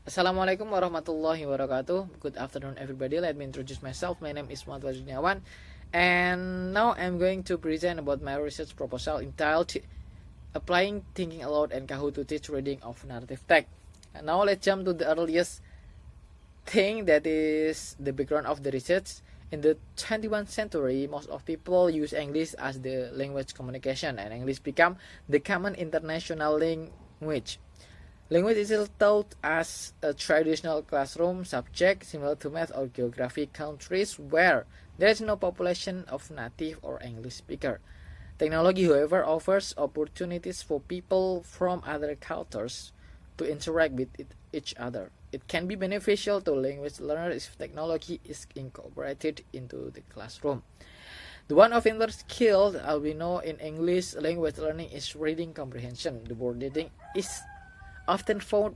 Assalamualaikum warahmatullahi wabarakatuh. Good afternoon, everybody. Let me introduce myself. My name is Muhammad Wajniawan, and now I'm going to present about my research proposal entitled "Applying Thinking Aloud and Kahoot to Teach Reading of Narrative Text." And now let's jump to the earliest thing that is the background of the research. In the 21st century, most of people use English as the language communication, and English become the common international language. Language is still taught as a traditional classroom subject similar to math or geography countries where there is no population of native or English speaker. Technology, however, offers opportunities for people from other cultures to interact with each other. It can be beneficial to language learners if technology is incorporated into the classroom. The one of interest skill we know in English language learning is reading comprehension. The word reading is often found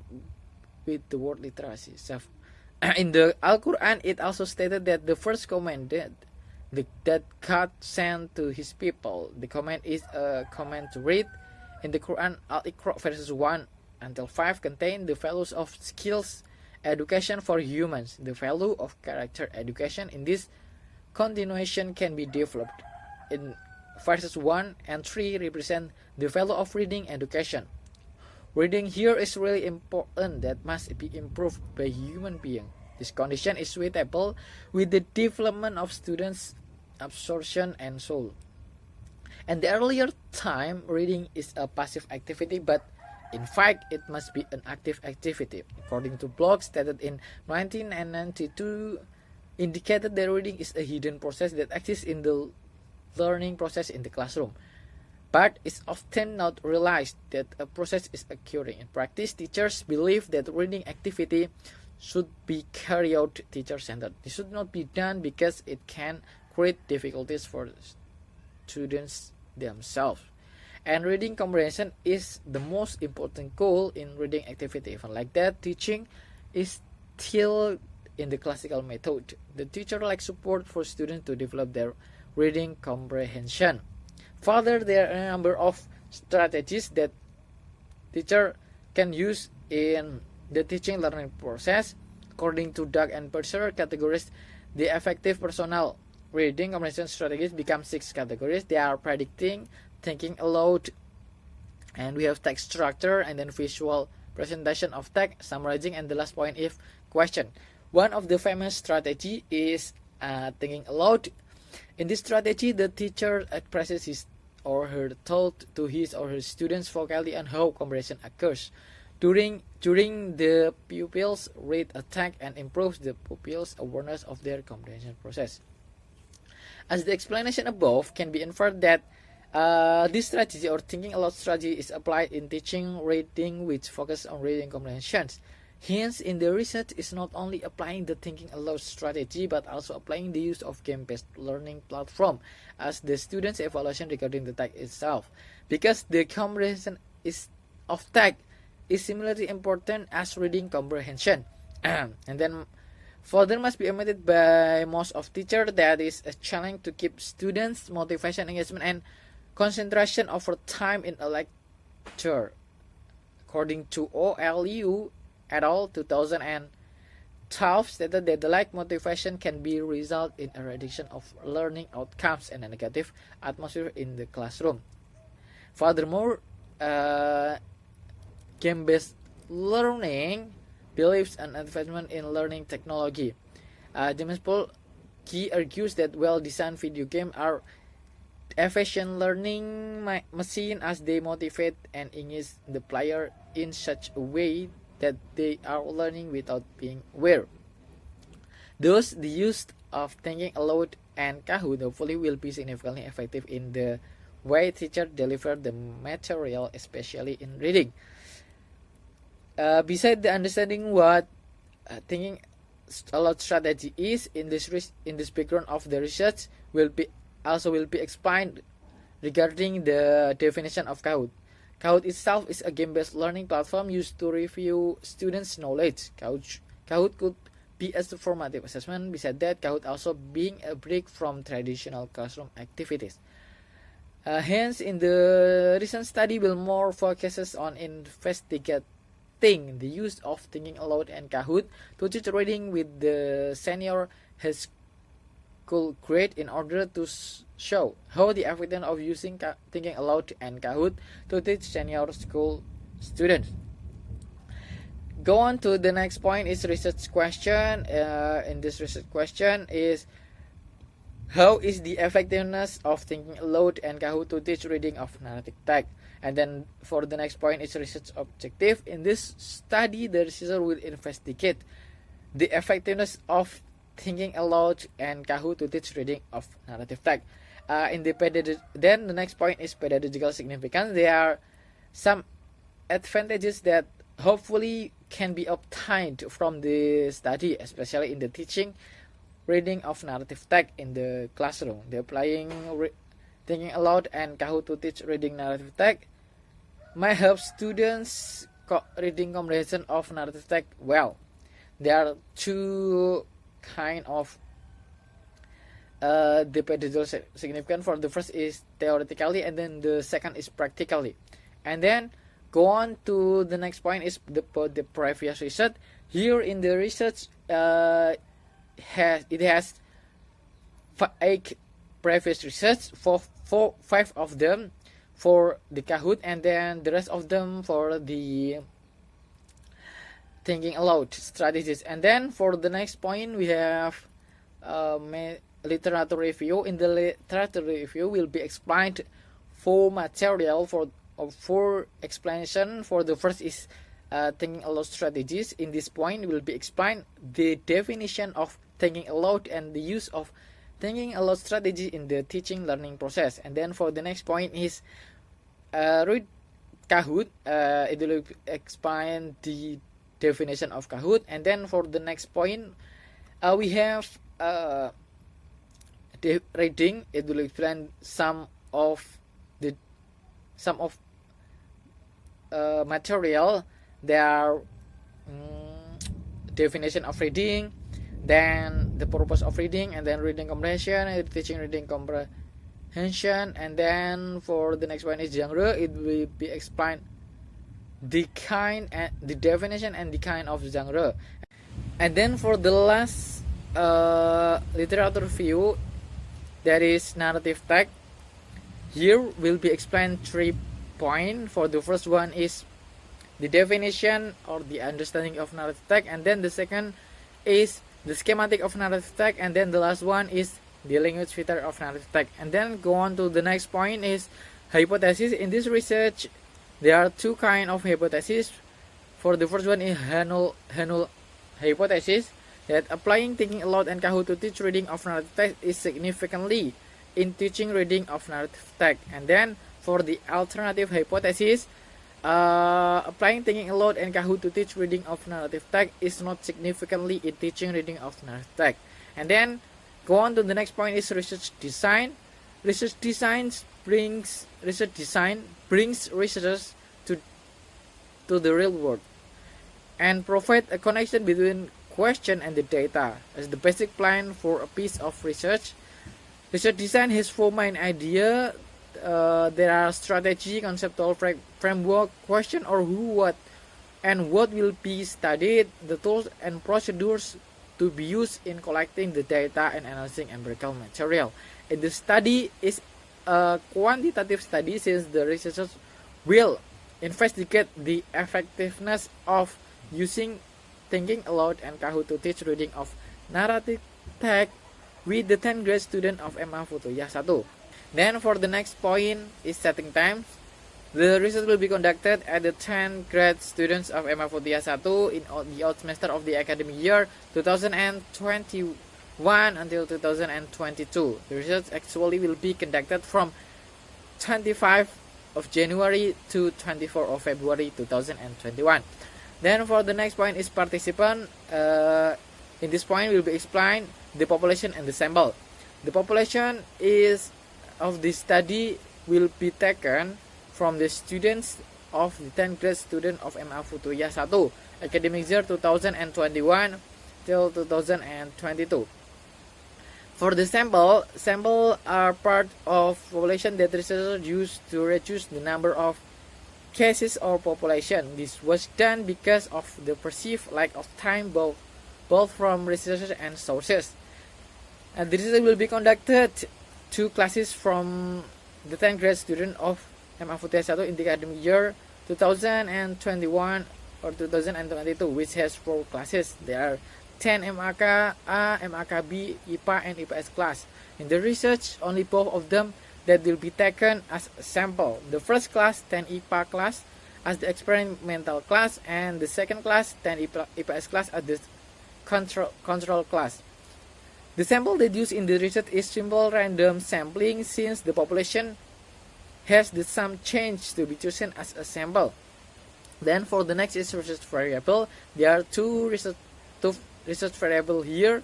with the word literacy. So, in the Al-Quran, it also stated that the first command that God sent to his people, the command is a command to read. In the Quran, Al-Iqra verses 1 until 5 contain the values of skills education for humans. The value of character education in this continuation can be developed. In verses 1 and 3 represent the value of reading education. Reading here is really important that must be improved by human being. This condition is suitable with the development of students' absorption and soul. And the earlier time, reading is a passive activity, but in fact, it must be an active activity. According to blogs stated in 1992, indicated that reading is a hidden process that exists in the learning process in the classroom. But it's often not realized that a process is occurring. In practice, teachers believe that reading activity should be carried out teacher-centered. It should not be done because it can create difficulties for students themselves. And reading comprehension is the most important goal in reading activity. Even like that, teaching is still in the classical method. The teacher lacks support for students to develop their reading comprehension. Further, there are a number of strategies that teacher can use in the teaching learning process. According to Doug and Purser categories, the effective personal reading comprehension strategies become 6 categories. They are predicting, thinking aloud, and we have text structure, and then visual presentation of text, summarizing, and the last point is question. One of the famous strategy is thinking aloud. In this strategy, the teacher expresses his or her thought to his or her students vocally and how comprehension occurs. During the pupils read a text and improves the pupils' awareness of their comprehension process. As the explanation above can be inferred that this strategy or thinking aloud strategy is applied in teaching reading which focus on reading comprehensions. Hence, in the research is not only applying the thinking aloud strategy but also applying the use of game-based learning platform as the students' evaluation regarding the text itself. Because the comprehension of text is similarly important as reading comprehension. And then further must be admitted by most of teachers that is a challenge to keep students' motivation, engagement, and concentration over time in a lecture. According to OLU et al. 2012 stated that the lack motivation can be result in a reduction of learning outcomes and a negative atmosphere in the classroom. Furthermore, game-based learning believes an advancement in learning technology. James Paul Key argues that well-designed video games are efficient learning machine as they motivate and engage the player in such a way that they are learning without being aware. Thus, the use of thinking aloud and Kahoot hopefully will be significantly effective in the way teachers deliver the material, especially in reading. Besides the understanding what thinking aloud strategy is in this background of the research will be explained regarding the definition of Kahoot. Kahoot itself is a game-based learning platform used to review students' knowledge. Kahoot could be a formative assessment. Besides that, Kahoot also being a break from traditional classroom activities. Hence, in the recent study will more focuses on investigate collecting the use of thinking aloud and Kahoot to teach reading with the senior high school grade in order to show how the effectiveness of using thinking aloud and Kahoot to teach senior school students. Go on to the next point is research question. In this research question is, how is the effectiveness of thinking aloud and Kahoot to teach reading of narrative text? And then for the next point is research objective. In this study, the researcher will investigate the effectiveness of thinking aloud and Kahoot to teach reading of narrative text. Then the next point is pedagogical significance. There are some advantages that hopefully can be obtained from the study, especially in the teaching reading of narrative text in the classroom. The applying thinking aloud and Kahoot to teach reading narrative text may help students reading comprehension of narrative text well. There are two kind of the pedagogical significance. For the first is theoretically, and then the second is practically. And then go on to the next point is the previous research. Here in the research, it has 8 previous research, for 5 of them for the Kahoot, and then the rest of them for the thinking aloud strategies. And then for the next point we have literature review. In the literature review will be explained 4 material for explanation. For the first is thinking aloud strategies. In this point will be explained the definition of thinking aloud and the use of thinking aloud strategy in the teaching learning process. And then for the next point is read Kahoot. It will explain the definition of Kahoot. And then for the next point we have the reading. It will explain some of material. There are definition of reading, then the purpose of reading, and then reading comprehension, teaching reading comprehension. And then for the next one is genre. It will be explained the kind and the definition and the kind of genre. And then for the last literature review, that is narrative text. Here will be explained 3 points. For the first one is the definition or the understanding of narrative text, and then the second is the schematic of narrative text, and then the last one is the language feature of narrative text. And then go on to the next point is hypothesis. In this research there are 2 kind of hypotheses. For the first one is Hanul hypothesis, that applying thinking aloud and Kahoot to teach reading of narrative text is significantly in teaching reading of narrative text. And then for the alternative hypothesis, applying thinking aloud and Kahoot to teach reading of narrative text is not significantly in teaching reading of narrative text. And then go on to the next point is research design. Research design brings researchers to the real world and provide a connection between question and the data as the basic plan for a piece of research. Research design has 4 main ideas. There are strategy, conceptual framework, question or who, what, and what will be studied, the tools and procedures to be used in collecting the data and analyzing empirical material. And the study is a quantitative study, since the researchers will investigate the effectiveness of using thinking aloud and Kahoot to teach reading of narrative text with the 10th grade student of MA Futuyah 1. Then for the next point is setting times. The research will be conducted at the 10th grade students of MA Futuyah 1 in the odd semester of the academic year 2021 until 2022. The research actually will be conducted from 25 of January to 24 of February 2021. Then for the next point is participant. In this point will be explained the population and the sample. The population is of this study will be taken from the students of the 10th grade student of MA Futuyah 1 academic year 2021 till 2022. For the sample are part of population that researchers use to reduce the number of cases or population. This was done because of the perceived lack of time both from researchers and sources. And the research will be conducted to classes from the 10th grade student of MAVUT1 in the academic year 2021 or 2022, which has 4 classes. There are 10 MAK A, MAK B, IPA, and IPS class. In the research, only both of them that will be taken as a sample. The first class, 10 IPA class, as the experimental class, and the second class, 10 IPS class, as the control class. The sample that used in the research is simple random sampling, since the population has the sum change to be chosen as a sample. Then for the next is research variable. There are two research variable here.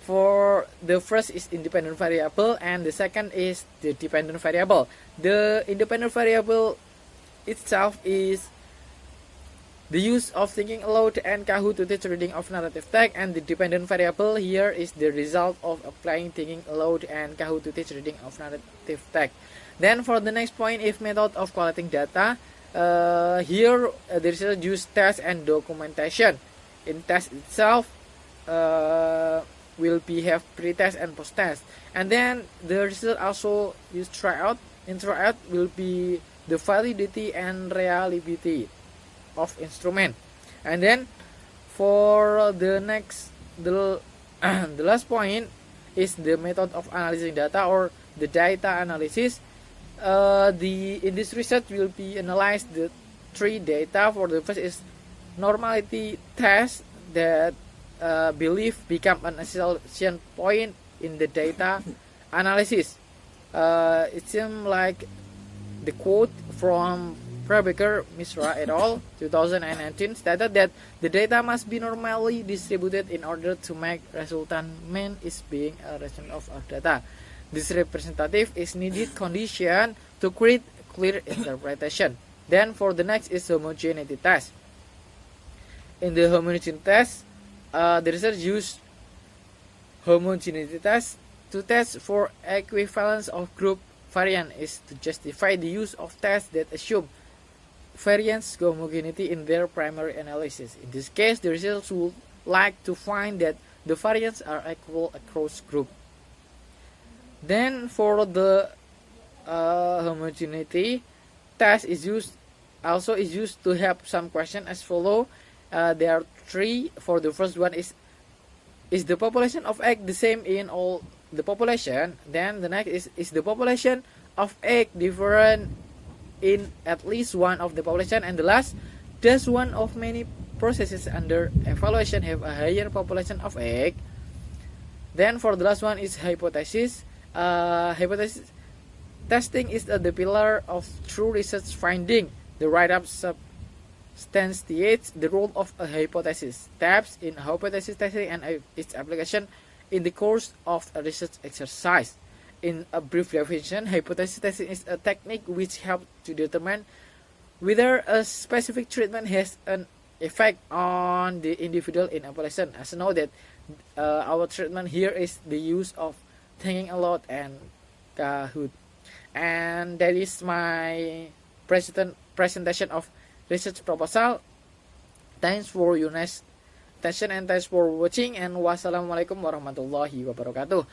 For the first is independent variable and the second is the dependent variable. The independent variable itself is the use of thinking aloud and Kahoot to teach reading of narrative text, and the dependent variable here is the result of applying thinking aloud and Kahoot to teach reading of narrative text. Then for the next point, if method of collecting data, here the research use test and documentation. In test itself, will be have pre-test and post-test, and then the research also use tryout. In tryout will be the validity and reliability of instrument. And then for the next, the last point is the method of analyzing data or the data analysis. In this research will be analyzed the 3 data. For the first is normality test that belief become an association point in the data analysis. It seems like the quote from Prabaker Misra et al. 2019 stated that the data must be normally distributed in order to make resultant mean is being a representative of data. This representative is needed condition to create clear interpretation. Then for the next is homogeneity test. In the homogeneity test, the research used homogeneity test to test for equivalence of group variance is to justify the use of tests that assume variance homogeneity in their primary analysis. In this case, the researchers would like to find that the variance are equal across group. Then for the homogeneity test is used to have some question as follow. There are 3. For the first one is the population of egg the same in all the population? Then the next is the population of egg different in at least one of the population? And the last, does one of many processes under evaluation have a higher population of egg? Then for the last one is hypothesis. Hypothesis testing is the pillar of true research finding. The write-up substantiates the role of a hypothesis, steps in hypothesis testing and its application in the course of a research exercise. In a brief definition, hypothesis testing is a technique which helps to determine whether a specific treatment has an effect on the individual in a population. As you know that our treatment here is the use of thinking aloud and Kahoot. And that is my presentation of research proposal. Thanks for your nice attention and thanks for watching, and wassalamualaikum warahmatullahi wabarakatuh.